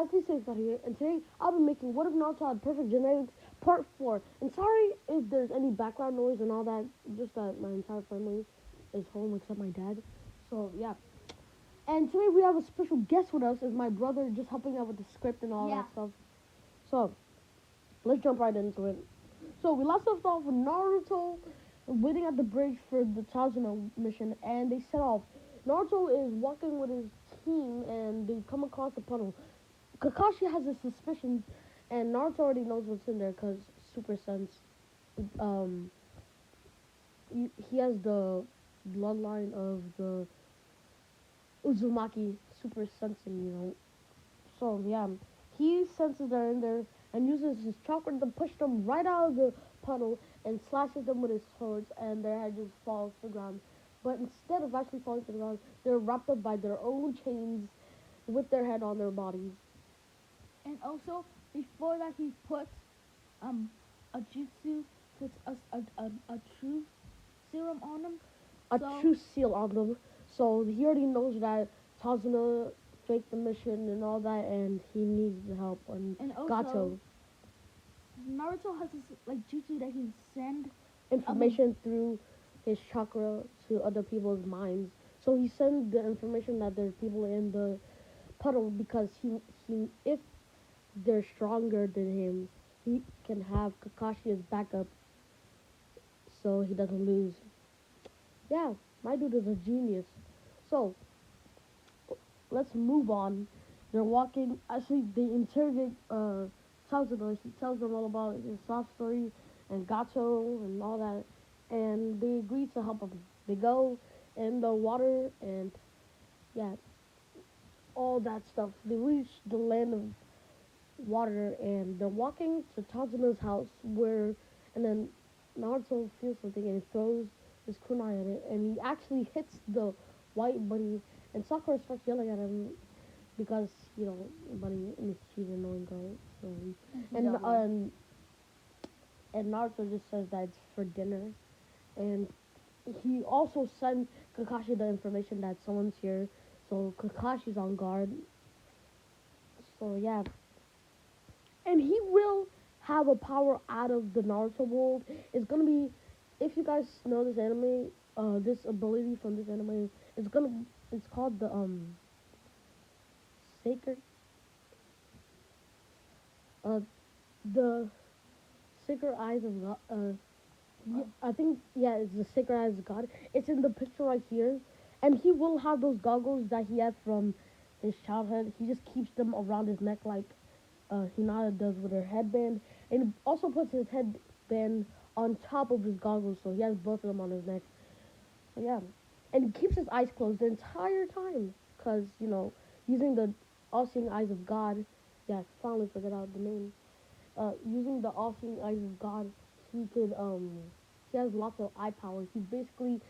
guys, please stay here. And today I'll be making What If Naruto Had Perfect Genetics Part 4. And sorry if there's any background noise and all that, just that my entire family is home except my dad. So, yeah. And today we have a special guest with us, is my brother just helping out with the script and all that stuff. So, let's jump right into it. So, we last left off with Naruto waiting at the bridge for the Tazuna mission, and they set off. Naruto is walking with his team, and they come across a puddle. Kakashi has his suspicions, and Naruto already knows what's in there because Super Sense. Um, he has the bloodline of the Uzumaki super sensing. So yeah, he senses they're in there and uses his chakra to push them right out of the puddle and slashes them with his swords, and their head just falls to the ground. But instead of actually falling to the ground, they're wrapped up by their own chains with their head on their bodies. And also, before that, he puts a jutsu, puts a truth serum on him. A true seal on them. So he already knows that Tazuna faked the mission and all that, and he needs the help. And also, Gato. Naruto has this jutsu that he can send information through his chakra to other people's minds. So he sends the information that there's people in the puddle because he if they're stronger than him, he can have Kakashi as backup so he doesn't lose. Yeah, my dude is a genius. So, let's move on. They're walking. Actually, they interrogate Tazuna. He tells them all about his soft story and Gato and all that. And they agree to help him. They go in the water and, yeah, all that stuff. They reach the land of water and they're walking to Tazuna's house and then Naruto feels something and he throws his kunai at it and he actually hits the white bunny and Sakura starts yelling at him because, bunny and she's an annoying girl. So and Naruto just says that it's for dinner and he also sends Kakashi the information that someone's here. So Kakashi's on guard. So yeah. And he will have a power out of the Naruto world. It's gonna be, if you guys know this anime, this ability from this anime, it's called the sacred, the sacred eyes of God. I think it's the sacred eyes of God. It's in the picture right here, and he will have those goggles that he had from his childhood. He just keeps them around his neck like Hinata does with her headband, and he also puts his headband on top of his goggles, so he has both of them on his neck. So yeah, and he keeps his eyes closed the entire time, cause using the all-seeing eyes of God. Yeah, I finally figured out the name. Using the all-seeing eyes of God, he could he has lots of eye power. He's basically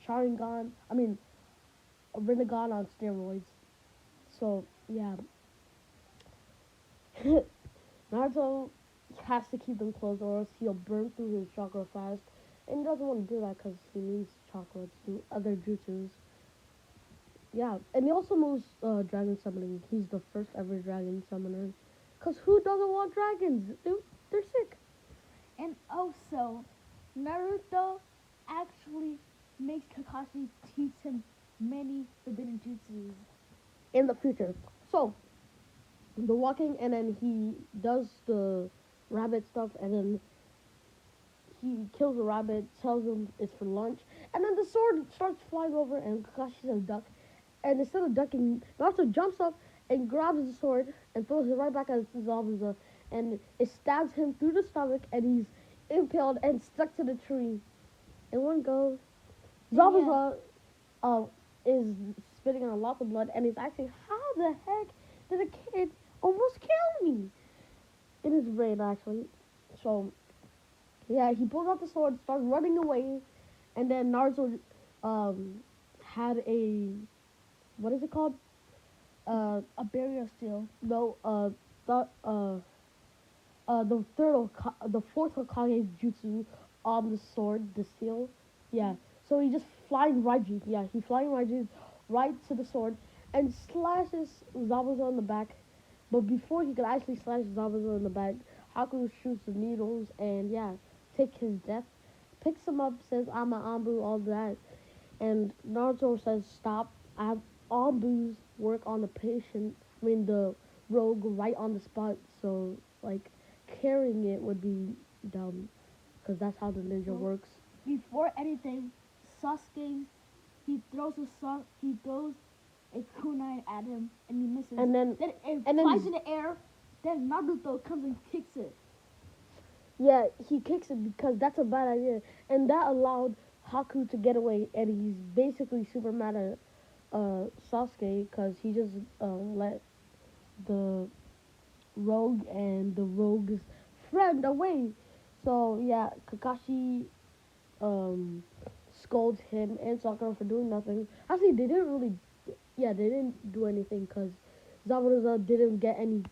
Sharingan. I mean, a Rinnegan on steroids. So yeah, Naruto has to keep them closed, or else he'll burn through his chakra fast, and he doesn't want to do that because he needs chakra to do other jutsus. Yeah, and he also knows dragon summoning. He's the first ever dragon summoner. Cause who doesn't want dragons? They're sick. And also, Naruto actually makes Kakashi teach him many forbidden jutsus in the future. So they're walking, and then he does the rabbit stuff, and then he kills a rabbit, tells him it's for lunch, and then the sword starts flying over, and Kakashi says duck, and instead of ducking, Naruto jumps up and grabs the sword and throws it right back at Zabuza, and it stabs him through the stomach, and he's impaled and stuck to the tree. In one go, Zabuza is spitting out lots of blood, and he's asking, how the heck did a kid almost kill me? In his brain, actually. So, yeah, he pulls out the sword, starts running away, and then Naruto had what is it called? A barrier steel. No, the fourth Hokage's jutsu on the sword, the seal. Yeah. So he just flying Raiju. Yeah, he flying Raiju right to the sword and slashes Zabuza in the back. But before he could actually slash Zabuza in the back, Haku shoots the needles and yeah, take his death. Picks him up, says I'm a Ambu, all that. And Naruto says stop. I have Ambus work on the patient, the rogue right on the spot. So like carrying it would be dumb because that's how the ninja So works. before anything, Sasuke he throws a kunai at him and he misses. And then Then it and flies then in the air. Then Naruto comes and kicks it. yeah, he kicks it because that's a bad idea, and that allowed Haku to get away, and he's basically super mad at Sasuke because he just let the rogue and the rogue's friend away. So yeah, Kakashi um scolds him and Sakura for doing nothing. Actually, they didn't really, yeah, they didn't do anything because Zabuza didn't get any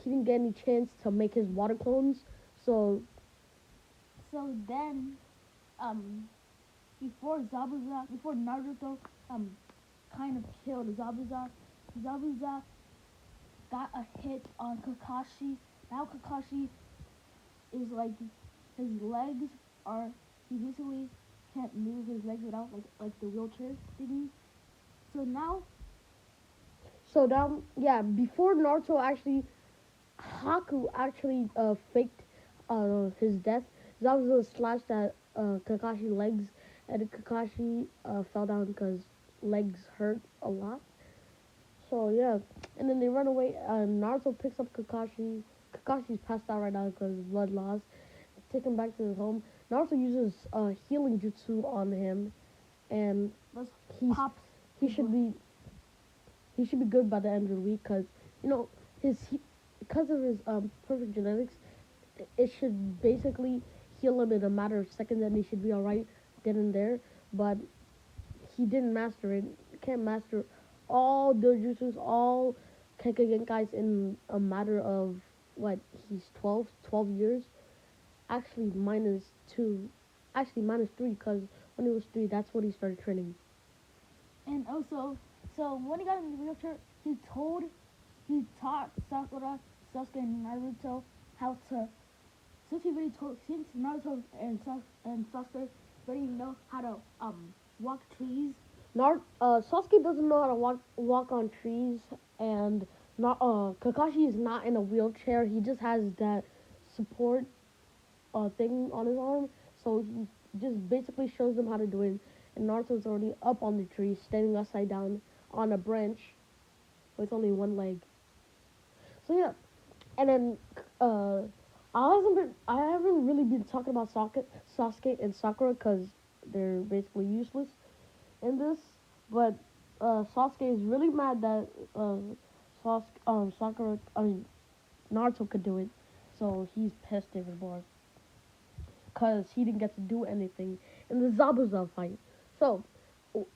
he didn't get any chance to make his water clones. So So then, um, before Naruto, kind of killed Zabuza got a hit on Kakashi. Now Kakashi is like his legs are he basically can't move his legs without like the wheelchair thingy. So now now yeah, before Naruto actually Haku actually faked his death. Zabuza slashed at Kakashi legs, and Kakashi fell down because legs hurt a lot. So yeah, and then they run away. Naruto picks up Kakashi. Kakashi's passed out right now because blood loss. Take him back to his home. Naruto uses healing jutsu on him, and let's he's pops he his should leg. be he should be good by the end of the week because you know because of his perfect genetics, it should basically heal him in a matter of seconds, and he should be all right then and there. But he didn't master it. Can't master all the jutsus, all Kekkei in a matter of what? He's 12 years. Actually, minus two. Actually, minus three, because when he was three, that's when he started training. And also, so when he got in the wheelchair, he taught Sakura, Sasuke, and Naruto how to. Since Naruto and Sasuke already know how to walk trees. Sasuke doesn't know how to walk on trees, and not Kakashi is not in a wheelchair. He just has that support thing on his arm, so he just basically shows them how to do it. And Naruto's already up on the tree, standing upside down on a branch with only one leg. So yeah, and then uh, I haven't really been talking about Sasuke and Sakura because they're basically useless in this. But Sasuke is really mad that Sakura, I mean Naruto could do it, so he's pissed even more because he didn't get to do anything in the Zabuza fight. So,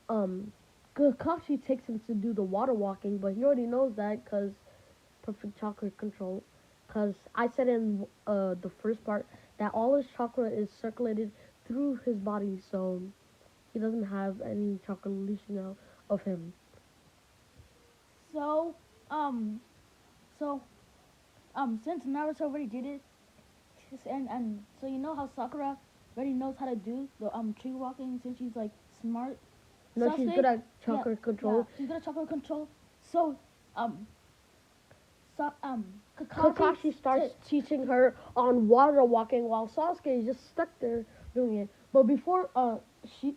um, Kakashi takes him to do the water walking, but he already knows that because perfect chakra control. Because I said in the first part that all his chakra is circulated through his body, so he doesn't have any chakra leaching out of him. So um so since Naruto already did it, and so you know how Sakura already knows how to do the tree walking since she's like smart. No, she's good Sasuke, at yeah, chakra yeah, control. she's good at chakra control. So um Kakashi Kakashi starts teaching her on water walking while Sasuke is just stuck there doing it. But before she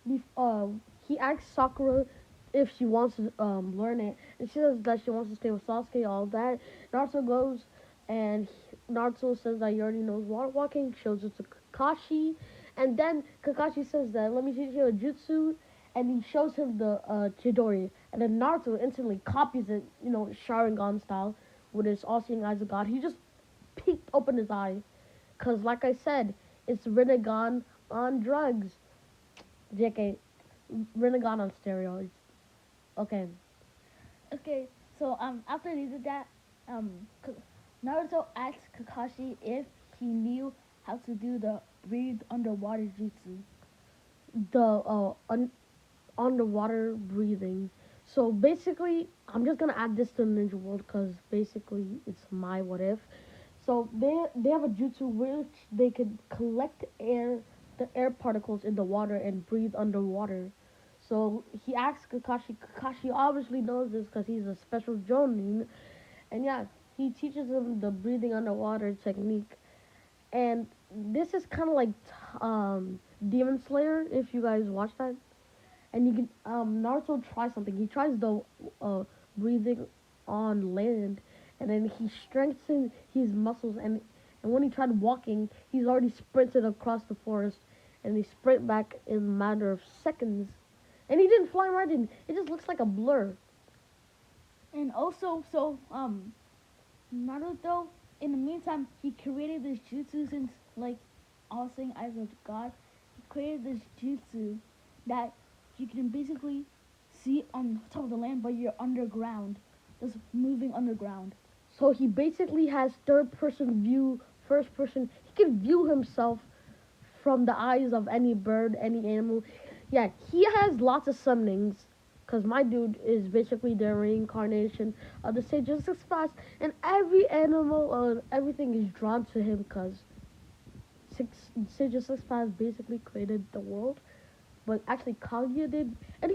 bef- he asks Sakura if she wants to learn it, and she says that she wants to stay with Sasuke. All that Naruto goes, and Naruto says that he already knows water walking. Shows it to Kakashi, and then Kakashi says that let me teach you a jutsu, and he shows him the Chidori, and then Naruto instantly copies it, Sharingan style, with his all-seeing eyes of God. He just peeked open his eye, cause like I said, it's Rinnegan on drugs. JK, Rinnegan on steroids. Okay, okay. So after he did that, Naruto asked Kakashi if he knew how to do the breathe underwater jutsu. the underwater breathing. So basically, I'm just gonna add this to Ninja World because basically it's my what if. So they have a jutsu which they could collect the air particles in the water and breathe underwater. So he asks Kakashi. Kakashi obviously knows this because he's a special Jonin, and yeah, he teaches him the breathing underwater technique. And this is kind of like Demon Slayer if you guys watch that. And you can Naruto tries something. He tries the breathing on land, and then he strengthens his muscles. And when he tried walking, he's already sprinted across the forest, and he sprint back in a matter of seconds. And he didn't fly right in. It just looks like a blur. And also, Naruto, in the meantime, he created this jutsu since, like, all saying eyes of God. He created this jutsu that you can basically see on top of the land, but you're underground, just moving underground. So he basically has third person view, first person. He can view himself from the eyes of any bird, any animal. Yeah, he has lots of summonings. Cause my dude is basically the reincarnation of the Sage of Six Paths, and every animal or everything is drawn to him. Cause Sage of Six Paths basically created the world, but actually Kaguya did, and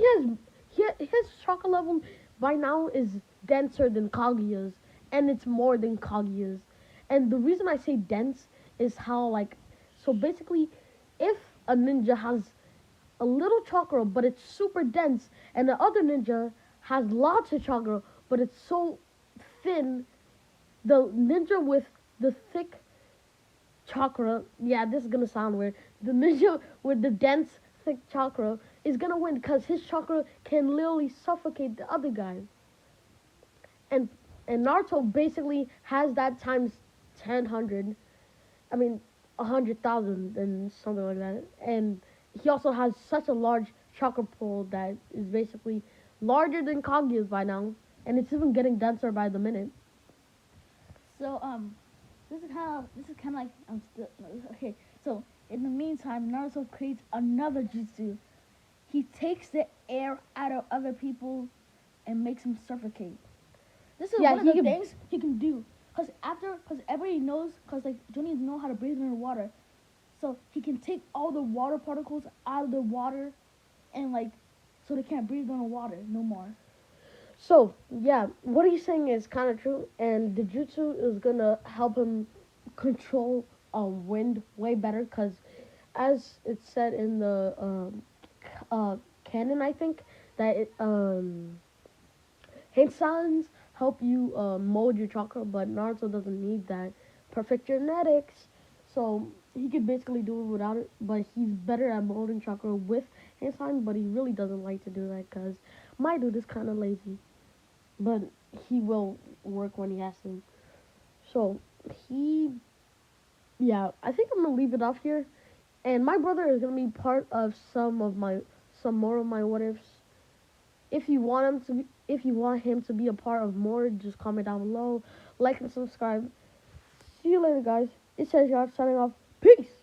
his chakra level by now is denser than Kaguya's, and it's more than Kaguya's. And the reason I say dense is how like so basically, if a ninja has a little chakra but it's super dense, and the other ninja has lots of chakra but it's so thin, the ninja with the thick chakra, yeah, this is gonna sound weird. The ninja with the dense, thick chakra is gonna win because his chakra can literally suffocate the other guy. And and Naruto basically has that times 10, 100. I mean, 100,000 and something like that. And he also has such a large chakra pool that is basically larger than Kaguya's by now, and it's even getting denser by the minute. So this is kind of like I'm still okay. So in the meantime, Naruto creates another jutsu. He takes the air out of other people and makes them suffocate. This is Yeah, one of he the can. things he can do. Cause everybody knows, cause like Johnny know how to breathe underwater, so he can take all the water particles out of the water, and like, so they can't breathe underwater no more. So yeah, what he's saying is kind of true, and the jutsu is gonna help him control wind way better because, as it's said in the canon, I think that hand signs help you mold your chakra, but Naruto doesn't need that perfect genetics, so he could basically do it without it. But he's better at molding chakra with hand signs, but he really doesn't like to do that because my dude is kind of lazy, but he will work when he has to. So he, yeah, I think I'm gonna leave it off here. And my brother is gonna be part of some more of my what ifs. If you want him to be a part of more, just comment down below, like and subscribe. See you later, guys. It says y'all signing off. Peace.